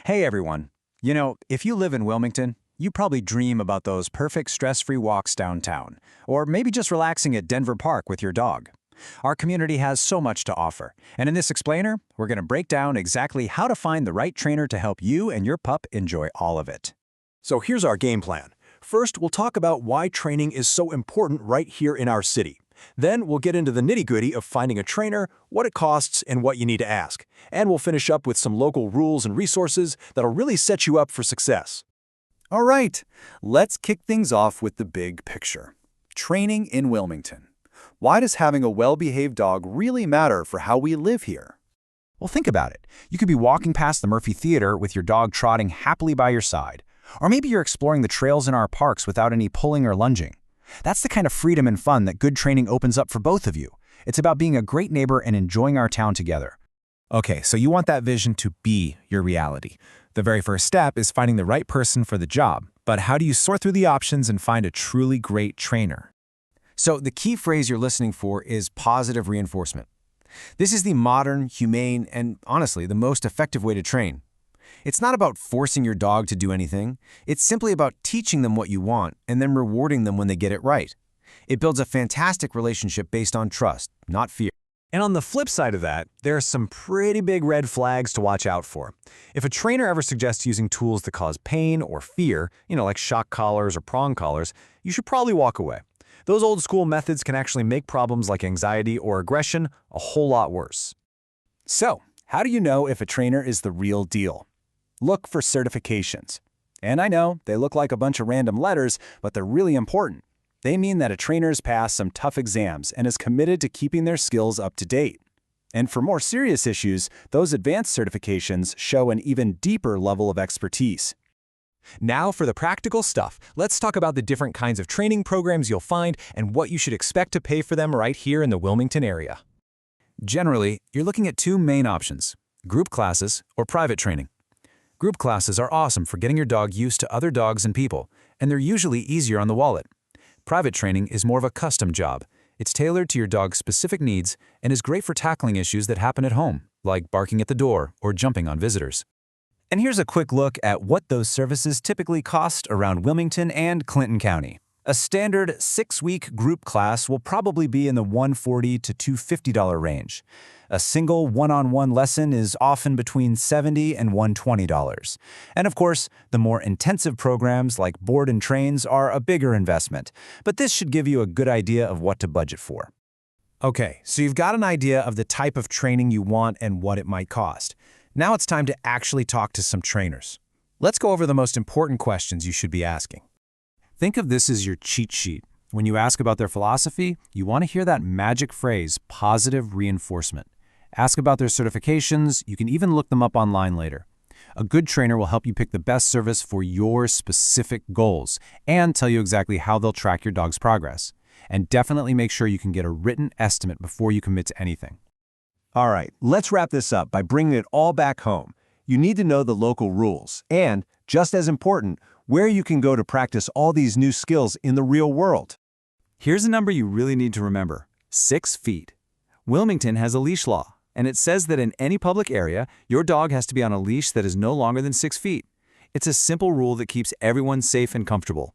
Hey everyone. If you live in Wilmington, you probably dream about those perfect stress-free walks downtown, or maybe just relaxing at Denver Park with your dog. Our community has so much to offer, and in this explainer, we're going to break down exactly how to find the right trainer to help you and your pup enjoy all of it. So here's our game plan. First, we'll talk about why training is so important right here in our city. Then we'll get into the nitty-gritty of finding a trainer, what it costs, and what you need to ask. And we'll finish up with some local rules and resources that'll really set you up for success. All right, let's kick things off with the big picture. Training in Wilmington. Why does having a well-behaved dog really matter for how we live here? Well, think about it. You could be walking past the Murphy Theater with your dog trotting happily by your side. Or maybe you're exploring the trails in our parks without any pulling or lunging. That's the kind of freedom and fun that good training opens up for both of you. It's about being a great neighbor and enjoying our town together. Okay, so you want that vision to be your reality. The very first step is finding the right person for the job. But how do you sort through the options and find a truly great trainer? So the key phrase you're listening for is positive reinforcement. This is the modern, humane, and honestly, the most effective way to train. It's not about forcing your dog to do anything. It's simply about teaching them what you want and then rewarding them when they get it right. It builds a fantastic relationship based on trust, not fear. And on the flip side of that, there are some pretty big red flags to watch out for. If a trainer ever suggests using tools that cause pain or fear, like shock collars or prong collars, you should probably walk away. Those old school methods can actually make problems like anxiety or aggression a whole lot worse. So, how do you know if a trainer is the real deal? Look for certifications. And I know they look like a bunch of random letters, but they're really important. They mean that a trainer's passed some tough exams and is committed to keeping their skills up to date. And for more serious issues, those advanced certifications show an even deeper level of expertise. Now for the practical stuff. Let's talk about the different kinds of training programs you'll find and what you should expect to pay for them right here in the Wilmington area. Generally, you're looking at two main options: group classes or private training. Group classes are awesome for getting your dog used to other dogs and people, and they're usually easier on the wallet. Private training is more of a custom job. It's tailored to your dog's specific needs and is great for tackling issues that happen at home, like barking at the door or jumping on visitors. And here's a quick look at what those services typically cost around Wilmington and Clinton County. A standard 6-week group class will probably be in the $140 to $250 range. A single one-on-one lesson is often between $70 and $120. And of course, the more intensive programs like board and trains are a bigger investment, but this should give you a good idea of what to budget for. Okay, so you've got an idea of the type of training you want and what it might cost. Now it's time to actually talk to some trainers. Let's go over the most important questions you should be asking. Think of this as your cheat sheet. When you ask about their philosophy, you want to hear that magic phrase, positive reinforcement. Ask about their certifications. You can even look them up online later. A good trainer will help you pick the best service for your specific goals and tell you exactly how they'll track your dog's progress. And definitely make sure you can get a written estimate before you commit to anything. All right, let's wrap this up by bringing it all back home. You need to know the local rules and, just as important, where you can go to practice all these new skills in the real world. Here's a number you really need to remember: 6 feet. Wilmington has a leash law, and it says that in any public area, your dog has to be on a leash that is no longer than 6 feet. It's a simple rule that keeps everyone safe and comfortable.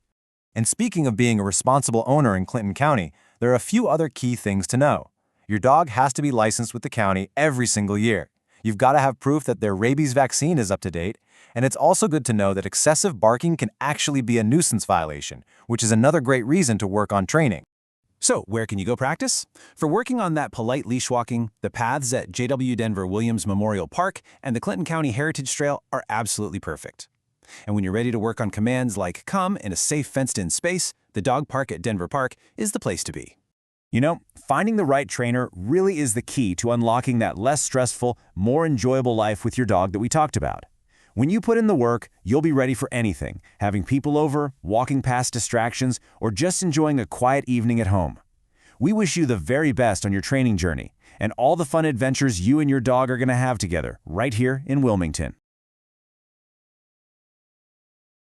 And speaking of being a responsible owner in Clinton County, there are a few other key things to know. Your dog has to be licensed with the county every single year. You've got to have proof that their rabies vaccine is up to date, and it's also good to know that excessive barking can actually be a nuisance violation, which is another great reason to work on training. So, where can you go practice? For working on that polite leash walking, the paths at J.W. Denver Williams Memorial Park and the Clinton County Heritage Trail are absolutely perfect. And when you're ready to work on commands like come in a safe fenced-in space, the dog park at Denver Park is the place to be. Finding the right trainer really is the key to unlocking that less stressful, more enjoyable life with your dog that we talked about. When you put in the work, you'll be ready for anything, having people over, walking past distractions, or just enjoying a quiet evening at home. We wish you the very best on your training journey and all the fun adventures you and your dog are going to have together right here in Wilmington.